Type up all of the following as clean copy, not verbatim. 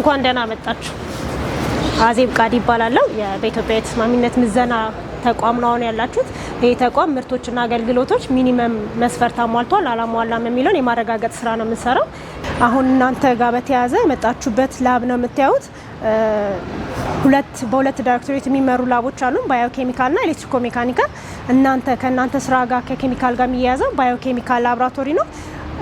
እንኳን ደህና መጣችሁ። አዜብ ቃዲ ይባላል። በኢትዮጵያ የተስማሚነት ምዘና ተቋም ነው ያላችሁት። ይሄ ተቋም ምርቶችና አገልግሎቶች ሚኒመም መስፈርት አሟልቷል አላሟላም የሚለውን የማረጋገጥ ስራ ነው የምንሰራው። አሁን እናንተ ጋር በተያያዘ የመጣችሁበት ላብ ነው የምታዩት። በሁለት ዳይሬክቶሬት የሚመሩ ላቦች አሉ፣ ባዮኬሚካልና ኤሌክትሪኮ ሜካኒካል። ከእናንተ ስራ ጋር ከኬሚካል ጋር የሚያያዘው ባዮኬሚካል ላቦራቶሪ ነው።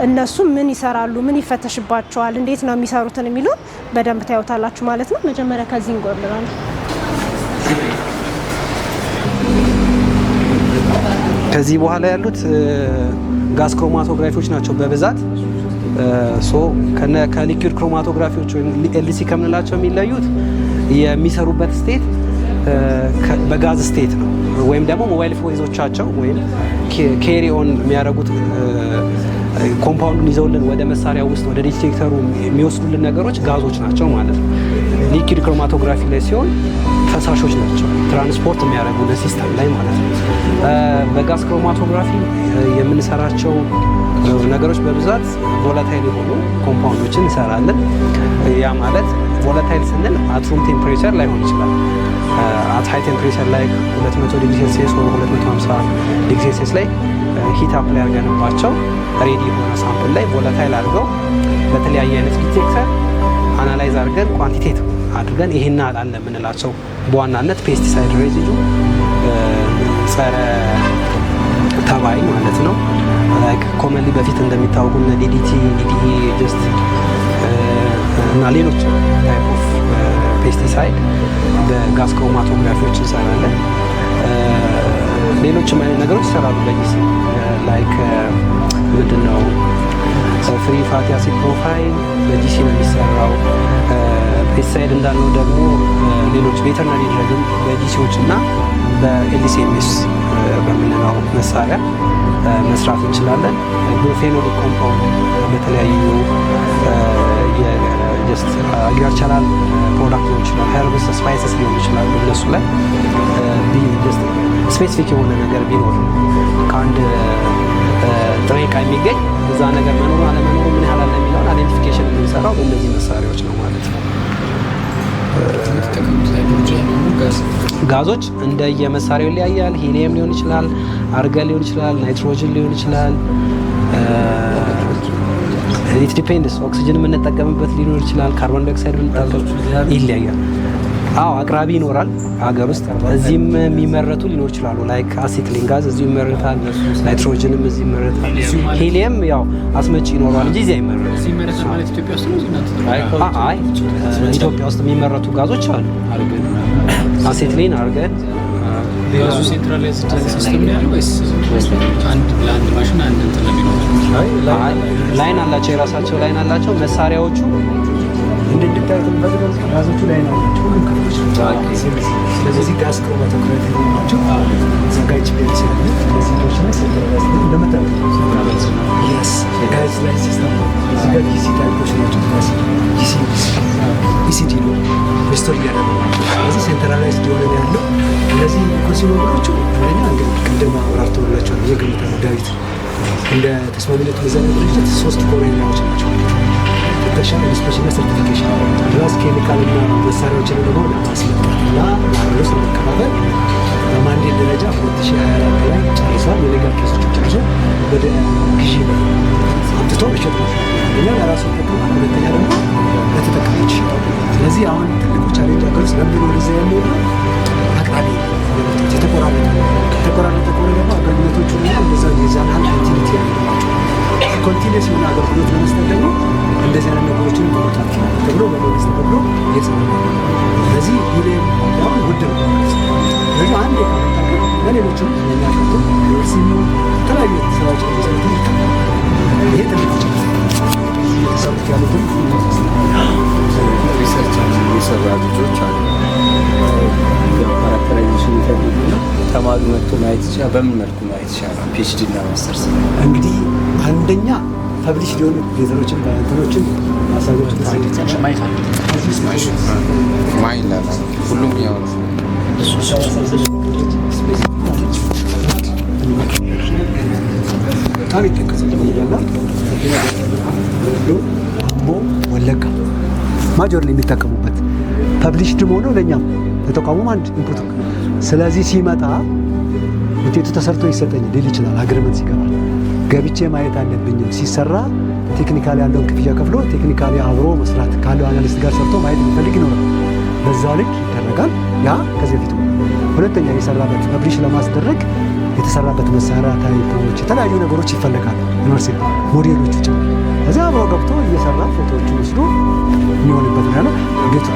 እነሱ ምን ይሰራሉ፣ ምን ይፈተሽባቸዋል፣ እንዴት ነው የሚሰሩትን የሚሉ በደንብ ታዩታላችሁ ማለት ነው። መጀመሪያ ከዚህ እንጎልራለን። ከዚህ በኋላ ያሉት ጋዝ ክሮማቶግራፊዎች ናቸው በብዛት ከሊኩዊድ ክሮማቶግራፊዎች ወይም ኤልሲ ከምንላቸው የሚለዩት የሚሰሩበት ስቴት በጋዝ ስቴት ነው። ወይም ደግሞ ሞባይል ፎይዞቻቸው ወይም ኬሪ ኦን የሚያደርጉት ኮምፓውንዱን ይዘውልን ወደ መሳሪያ ውስጥ ወደ ዲቴክተሩ የሚወስዱልን ነገሮች ጋዞች ናቸው ማለት ነው። ሊኩዊድ ክሮማቶግራፊ ላይ ሲሆን ፈሳሾች ናቸው ትራንስፖርት የሚያደርጉልን ሲስተም ላይ ማለት ነው። በጋዝ ክሮማቶግራፊ የምንሰራቸው ነገሮች በብዛት ቮላታይል የሆኑ ኮምፓውንዶችን እንሰራለን። ያ ማለት ቮላታይል ስንል አት ሩም ቴምፕሬቸር ላይሆን ይችላል። አት ሃይ ቴምፕሬቸር ላይ 200 ዲግሪ ሴልሲየስ ወይ 250 ዲግሪ ሴልሲየስ ላይ ሂት አፕ ላይ አድርገንባቸው ሬዲ የሆነ ሳምፕል ላይ ቮላታይል አድርገው በተለያየ አይነት ዲቴክተር አናላይዝ አድርገን ኳንቲቴት አድርገን ይሄን አለ የምንላቸው በዋናነት ፔስቲሳይድ ሬዚዱ፣ ጸረ ተባይ ማለት ነው። ኮመንሊ በፊት እንደሚታወቁ እነ ዲዲቲ፣ ዲዲኢ ጀስት እና ሌሎች ታይፕ ኦፍ ፔስቲሳይድ በጋዝ ክሮማቶግራፊዎች እንሰራለን። ሌሎችም አይነት ነገሮች ይሰራሉ በጊዜ ላይክ ምንድነው ፍሪ ፋቲ አሲድ ፕሮፋይል በጂሲ ነው የሚሰራው። ፔስቲሳይድ እንዳልነው ደግሞ ሌሎች ቬተርናሪ ድረግም በጂሲዎች እና በኤልሲኤምኤስ በምንለው መሳሪያ መስራት እንችላለን። ግሉፌኖሊክ ኮምፓውንድ በተለያዩ አግሪካልቸራል ፕሮዳክት ሊሆን ይችላል፣ ሄርብስ ስፓይሰስ ሊሆን ይችላሉ። እነሱ ላይ ስፔሲፊክ የሆነ ነገር ቢኖር ከአንድ ጥሬ ዕቃ የሚገኝ እዛ ነገር መኖሩ አለመኖሩ ምን ያህል አለ የሚለውን አይዴንቲፊኬሽን የምንሰራው በእነዚህ መሳሪያዎች ነው ማለት ነው። ጋዞች እንደየመሳሪያው ይለያያል። ሂሊየም ሊሆን ይችላል፣ አርገን ሊሆን ይችላል፣ ናይትሮጅን ሊሆን ይችላል። ኢት ዲፔንድስ። ኦክሲጅን የምንጠቀምበት ሊኖር ይችላል፣ ካርቦን ዳይኦክሳይድ የምንጠቀምበት ይለያያል። አቅራቢ ይኖራል ሀገር ውስጥ እዚህም የሚመረቱ ሊኖር ይችላሉ። ላይክ አሲትሊን ጋዝ እዚሁ ይመረታል፣ ናይትሮጅንም እዚህ ይመረታል። ሂሊየም ያው አስመጪ ይኖረዋል እንጂ እዚህ አይመረትም። ኢትዮጵያ ውስጥ የሚመረቱ ጋዞች አሉ። አሲትሊን፣ አርገን ጋዙ ሴንትራላይዝድ ሲስተም ነው ያለው ወይስ አንድ ለአንድ ማሽን አንድ እንትን ነው የሚኖረው? ላይን አላቸው፣ የራሳቸው ላይን አላቸው መሳሪያዎቹ እንድታዩት በዚህ ጋዞቹ ላይ ነው ሁሉም ክፍሎች። ስለዚህ ጋዝ ክሮማቶግራፊ ናቸው ዘጋጅ ቤት ሲሆን ስለዚህ ዶች ላይ ሴንትራላይዝ እንደምታዩት ጋዝ ላይ ሲስተም እዚህ ጋር ጂሲ ታይፖች ናቸው። ጂሲ ኢሲዲ ነው ስቶር ያደረጉ ናቸው። ስለዚህ ሴንትራላይዝ ሊሆን ያለው እነዚህ ኮንሱመሮቹ ወደኛ ቅድም አብራርተውላቸው ነው የግምታ ዳዊት እንደ ተስማሚነት ምዘና ድርጅት 3 ኮር ኤሪያዎች ናቸው። ተሻለ ኢንስፔክሽን ሰርቲፊኬሽን ፕላስ ኬሚካል እና መሳሪያዎችን ደግሞ ለማስመጣት እና ለአሮስ ለመከፋፈል በማንዴት ደረጃ 2024 ላይ ጨርሷል። የሌጋል ኬሶች ጨርሶ ወደ ግዢ አምጥቶ መሸጥ ነው። እና ለራሱ ተጠቅሟል። ሁለተኛ ደግሞ ለተጠቃሚዎች ይሸጣል። ስለዚህ አሁን ትልቁ ቻሌንጅ አገር ውስጥ ለምን ወደዛ የሚሆነው አቅራቢ የተቆራረጠ ከሆነ ደግሞ አገልግሎቶቹ እና እንደዛ የዛን ያህል ኮንቲኒቲ ያላቸው ኮንቲኒስ የሆነ አገልግሎት ለመስጠት ደግሞ እንደዚህ አይነት ነገሮችን በመጣት ተብሎ በመንግስት ተብሎ እየሰራ ነው። ስለዚህ ሂሊየም አሁን ውድ ነው። ስለዚህ አንድ የከመጣገር ለሌሎችም የሚያቀጡ ዩኒቨርሲቲ የተለያዩ ስራዎች የሚሰሩት ይሄ ትልቅ የተሰሩት ያሉትን ሪሰርች የሚሰራ ልጆች አሉ። ካራክተራይዜሽን ይፈልጉና ተማሪ መጥቶ ማየት ይችላል። በምን መልኩ ማየት ይችላል? ፒኤችዲ እና ማስተርስ እንግዲህ አንደኛ ፐብሊሽ ሊሆኑ ሌዘሮችን በእንትኖችን ማሳቦችን ማይላል ሁሉም ያው በጣም ይጠቀሳል። ወለጋ ማጆርሊ የሚጠቀሙበት ፐብሊሽድም ሆኖ ለእኛም ለተቋሙም አንድ ኢንፑት። ስለዚህ ሲመጣ ውጤቱ ተሰርቶ ይሰጠኝ ሊል ይችላል። አግሪመንት ሲገባ ገብቼ ማየት አለብኝም። ሲሰራ ቴክኒካሊ ያለውን ክፍያ ከፍሎ ቴክኒካሊ አብሮ መስራት ካለው አናሊስት ጋር ሰርቶ ማየት የሚፈልግ ይኖራል። በዛ ልክ ይደረጋል። ያ ከዚህ በፊት ሁለተኛ የሰራበት ፐብሊሽ ለማስደረግ የተሰራበት መሳሪያ ታይፖች፣ የተለያዩ ነገሮች ይፈለጋሉ። ዩኒቨርሲቲ ሞዴሎቹ ጭምር እዚያ አብሮ ገብቶ እየሰራ ፎቶዎቹን ወስዶ የሚሆንበት ነው ያለው። ቤቱ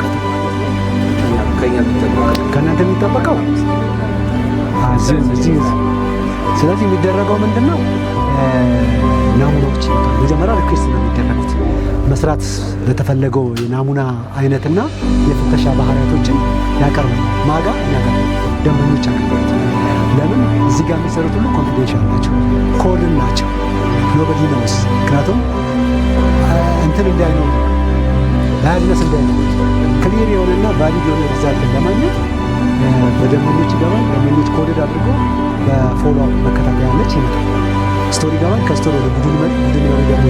ከእናንተ የሚጠበቀው ስለዚህ የሚደረገው ምንድን ነው? ናሙናዎች መጀመሪያ ሪኩዌስት ነው የሚደረጉት። መስራት ለተፈለገው የናሙና አይነትና የፍተሻ ባህሪያቶችን ያቀርባል። ማጋ ያቀርባል፣ ደንበኞች ያቀርባል። ለምን እዚህ ጋር የሚሰሩት ሁሉ ኮንፊደንሻል ናቸው፣ ኮድን ናቸው። ኖበዲ ነውስ። ምክንያቱም እንትን እንዳይኖሩ ባያዝነስ እንዳይኖሩ ክሊር የሆነና ቫሊድ የሆነ ሪዛልት ለማግኘት በደንበኞች ይገባል። ደንበኞች ኮድድ አድርጎ በፎሎ አፕ መከታተያ ያለች ይመጣል። ስቶሪ ይገባል። ከስቶሪ ወደ ቡድን መሪ ደግሞ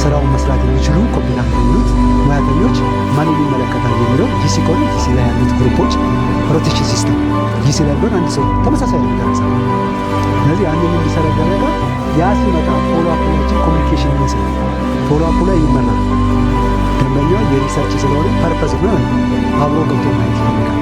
ስራውን መስራት የሚችሉ ኮምፒታንት የሚሉት ሙያተኞች ማንን ይመለከታል የሚለው ጂሲ ከሆነ ጂሲ ላይ ያሉት ግሩፖች ሮቴሽን ሲስተም ጂሲ ላይ ቢሆን አንድ ሰው ተመሳሳይ ያደረሰ። ስለዚህ አንድ እንዲሰራ ያደረጋል። ያ ሲመጣ ፎሎ አፕ ላይ ኮሚኒኬሽን የሚሰጥ ፎሎ አፕ ላይ ይመራል። ደንበኛው የሪሰርች ስለሆነ ፐርፐዝ ነው አብሮ ገብቶ ማየት ይፈልጋል።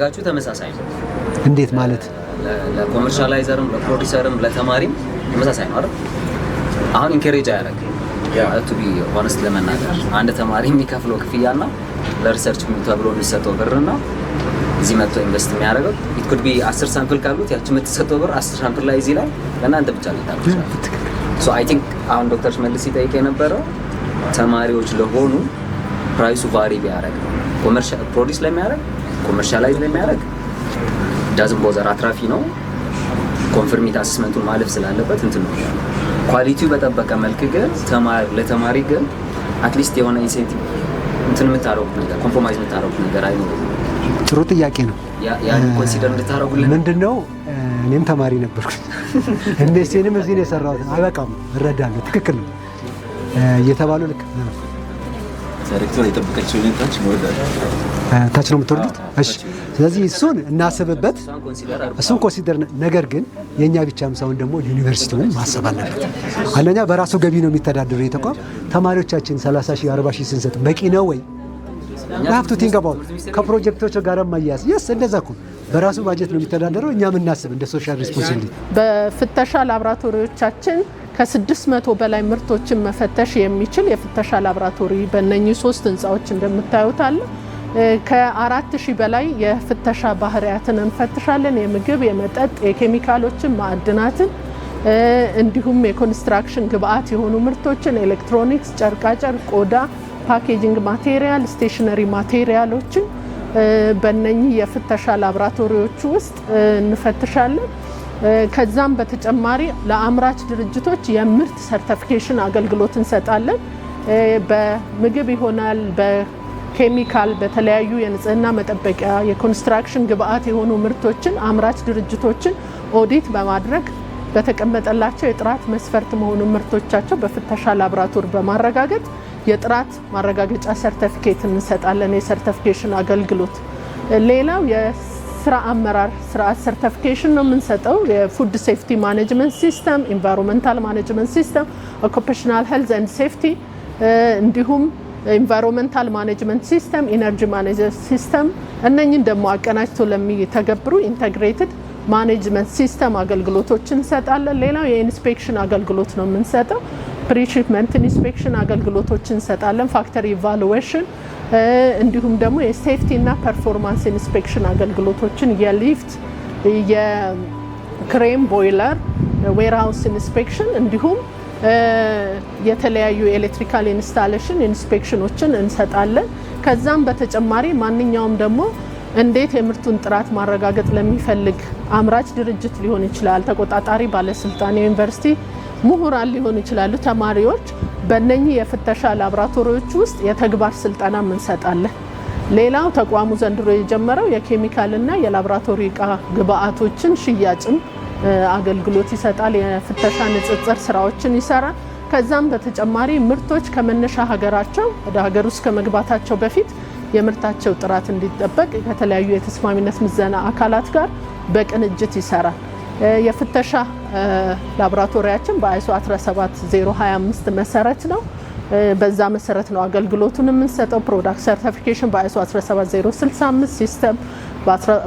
ሞዴላችሁ ተመሳሳይ ነው። እንዴት ማለት? ለኮመርሻላይዘርም ለፕሮዲሰርም ለተማሪም ተመሳሳይ ነው አይደል? አሁን ኢንከሬጅ አያደርግ ቱ ቢ ሆነስት ለመናገር አንድ ተማሪ የሚከፍለው ክፍያና ለሪሰርች ተብሎ የሚሰጠው ብርና እዚህ መጥቶ ኢንቨስት የሚያደርገው ኢት ኩድ ቢ 10 ሳምፕል ካሉት ያቺ የምትሰጠው ብር 10 ሳምፕል ላይ እዚህ ላይ ለእናንተ ብቻ ልታደርጉ ሶ አይ ቲንክ አሁን ዶክተር ሽመልስ ሲጠይቅ የነበረው ተማሪዎች ለሆኑ ፕራይሱ ቫሪ ቢያደርግ ኮመርሻል ፕሮዲስ ለሚያደርግ ኮመርሻላይዝ ለሚያደርግ ዳዝን ቦዘር አትራፊ ነው። ኮንፈርሚቲ አሰስመንቱን ማለፍ ስላለበት እንትን ነው። ኳሊቲው በጠበቀ መልክ ግን ለተማሪ ግን አትሊስት የሆነ ኢንሴንቲቭ እንትን የምታረጉት ነገር ኮምፕሮማይዝ የምታረጉት ነገር አይኖርም። ጥሩ ጥያቄ ነው። ያን ኮንሲደር እንድታረጉልን ምንድነው እኔም ተማሪ ነበርኩ ኢንቨስቲንም እዚህ ነው የሰራሁት። አይበቃም እረዳለሁ። ትክክል ነው እየተባሉ ልክ ዳይሬክተር የጠበቀችው ሁኔታች ታች ነው የምትወርዱት። እሺ ስለዚህ እሱን እናስብበት፣ እሱን ኮንሲደር። ነገር ግን የኛ ብቻም ሳይሆን ደግሞ ዩኒቨርሲቲውን ማሰብ አለበት። አንደኛ በራሱ ገቢ ነው የሚተዳደረው የተቋም። ተማሪዎቻችን 30,000 40,000 ስንሰጥ በቂ ነው ወይ? ሀብቱ ቲንገባው ከፕሮጀክቶች ጋር ማያያዝ የስ እንደዛ እኮ በራሱ ባጀት ነው የሚተዳደረው። እኛ የምናስብ እንደ ሶሻል ሪስፖንሲቢሊቲ በፍተሻ ላብራቶሪዎቻችን ከ600 በላይ ምርቶችን መፈተሽ የሚችል የፍተሻ ላብራቶሪ በእነኚህ 3 ህንፃዎች እንደምታዩት አለ። ከ4000 በላይ የፍተሻ ባህሪያትን እንፈትሻለን። የምግብ፣ የመጠጥ፣ የኬሚካሎችን፣ ማዕድናትን እንዲሁም የኮንስትራክሽን ግብአት የሆኑ ምርቶችን፣ ኤሌክትሮኒክስ፣ ጨርቃጨርቅ፣ ቆዳ፣ ፓኬጂንግ ማቴሪያል፣ ስቴሽነሪ ማቴሪያሎችን በእነኚህ የፍተሻ ላብራቶሪዎች ውስጥ እንፈትሻለን። ከዛም በተጨማሪ ለአምራች ድርጅቶች የምርት ሰርቲፊኬሽን አገልግሎት እንሰጣለን። በምግብ ይሆናል፣ በኬሚካል፣ በተለያዩ የንጽህና መጠበቂያ፣ የኮንስትራክሽን ግብአት የሆኑ ምርቶችን አምራች ድርጅቶችን ኦዲት በማድረግ በተቀመጠላቸው የጥራት መስፈርት መሆኑ ምርቶቻቸው በፍተሻ ላብራቶሪ በማረጋገጥ የጥራት ማረጋገጫ ሰርቲፊኬት እንሰጣለን። የሰርቲፊኬሽን አገልግሎት ሌላው የስራ አመራር ስርዓት ሰርቲፊኬሽን ነው የምንሰጠው። የፉድ ሴፍቲ ማኔጅመንት ሲስተም፣ ኢንቫይሮንመንታል ማኔጅመንት ሲስተም፣ ኦኩፔሽናል ሄልዝ ኤንድ ሴፍቲ እንዲሁም ኢንቫይሮንመንታል ማኔጅመንት ሲስተም፣ ኢነርጂ ማኔጅመንት ሲስተም እነኚህን ደግሞ አቀናጅቶ ለሚተገብሩ ኢንተግሬትድ ማኔጅመንት ሲስተም አገልግሎቶችን እንሰጣለን። ሌላው የኢንስፔክሽን አገልግሎት ነው የምንሰጠው። ፕሪሺፕመንት ኢንስፔክሽን አገልግሎቶችን እንሰጣለን። ፋክተሪ ኢቫሉዌሽን እንዲሁም ደግሞ የሴፍቲ እና ፐርፎርማንስ ኢንስፔክሽን አገልግሎቶችን የሊፍት፣ የክሬም፣ ቦይለር፣ ዌርሃውስ ኢንስፔክሽን እንዲሁም የተለያዩ ኤሌክትሪካል ኢንስታሌሽን ኢንስፔክሽኖችን እንሰጣለን። ከዛም በተጨማሪ ማንኛውም ደግሞ እንዴት የምርቱን ጥራት ማረጋገጥ ለሚፈልግ አምራች ድርጅት ሊሆን ይችላል፣ ተቆጣጣሪ ባለስልጣን፣ የዩኒቨርሲቲ ምሁራን ሊሆኑ ይችላሉ፣ ተማሪዎች በእነኚህ የፍተሻ ላብራቶሪዎች ውስጥ የተግባር ስልጠና እንሰጣለን። ሌላው ተቋሙ ዘንድሮ የጀመረው የኬሚካልና የላብራቶሪ እቃ ግብአቶችን ሽያጭም አገልግሎት ይሰጣል። የፍተሻ ንጽጽር ስራዎችን ይሰራል። ከዛም በተጨማሪ ምርቶች ከመነሻ ሀገራቸው ወደ ሀገር ውስጥ ከመግባታቸው በፊት የምርታቸው ጥራት እንዲጠበቅ ከተለያዩ የተስማሚነት ምዘና አካላት ጋር በቅንጅት ይሰራል። የፍተሻ ላብራቶሪያችን በአይሶ 17025 መሰረት ነው። በዛ መሰረት ነው አገልግሎቱን የምንሰጠው። ፕሮዳክት ሰርቲፊኬሽን በአይሶ 17065 ሲስተም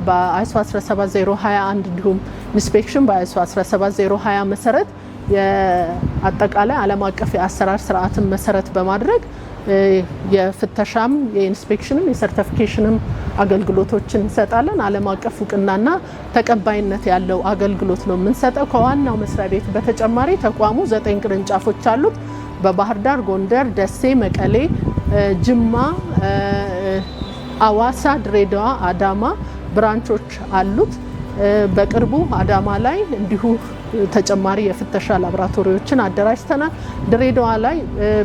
በአይሶ 17021 እንዲሁም ኢንስፔክሽን በአይሶ 17020 መሰረት የአጠቃላይ ዓለም አቀፍ የአሰራር ስርዓትን መሰረት በማድረግ የፍተሻም የኢንስፔክሽንም የሰርቲፊኬሽንም አገልግሎቶችን እንሰጣለን። ዓለም አቀፍ እውቅናና ተቀባይነት ያለው አገልግሎት ነው የምንሰጠው። ከዋናው መስሪያ ቤት በተጨማሪ ተቋሙ 9 ቅርንጫፎች አሉት። በባህር ዳር፣ ጎንደር፣ ደሴ፣ መቀሌ፣ ጅማ፣ አዋሳ፣ ድሬዳዋ፣ አዳማ ብራንቾች አሉት። በቅርቡ አዳማ ላይ እንዲሁ ተጨማሪ የፍተሻ ላብራቶሪዎችን አደራጅተናል። ድሬዳዋ ላይ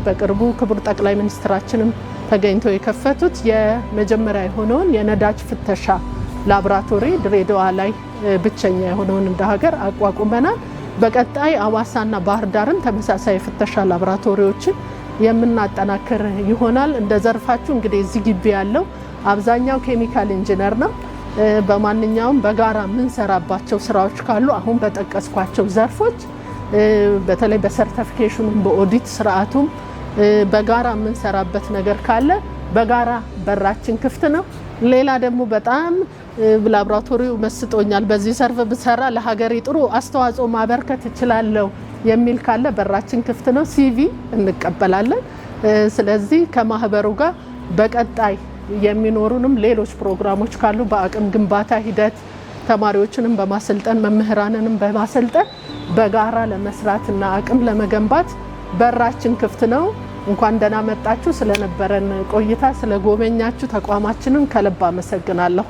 በቅርቡ ክቡር ጠቅላይ ሚኒስትራችንም ተገኝተው የከፈቱት የመጀመሪያ የሆነውን የነዳጅ ፍተሻ ላብራቶሪ ድሬዳዋ ላይ ብቸኛ የሆነውን እንደ ሀገር አቋቁመናል። በቀጣይ አዋሳና ባህር ዳርም ተመሳሳይ የፍተሻ ላብራቶሪዎችን የምናጠናክር ይሆናል። እንደ ዘርፋችሁ እንግዲህ እዚህ ግቢ ያለው አብዛኛው ኬሚካል ኢንጂነር ነው። በማንኛውም በጋራ የምንሰራባቸው ስራዎች ካሉ አሁን በጠቀስኳቸው ዘርፎች በተለይ በሰርቲፊኬሽኑም በኦዲት ስርዓቱም በጋራ የምንሰራበት ነገር ካለ በጋራ በራችን ክፍት ነው። ሌላ ደግሞ በጣም ላብራቶሪው መስጦኛል፣ በዚህ ሰርቭ ብሰራ ለሀገሬ ጥሩ አስተዋጽኦ ማበርከት እችላለሁ የሚል ካለ በራችን ክፍት ነው። ሲቪ እንቀበላለን። ስለዚህ ከማህበሩ ጋር በቀጣይ የሚኖሩንም ሌሎች ፕሮግራሞች ካሉ በአቅም ግንባታ ሂደት ተማሪዎችንም በማሰልጠን መምህራንንም በማሰልጠን በጋራ ለመስራትና አቅም ለመገንባት በራችን ክፍት ነው። እንኳን ደህና መጣችሁ። ስለነበረን ቆይታ ስለጎበኛችሁ ተቋማችንን ከልብ አመሰግናለሁ።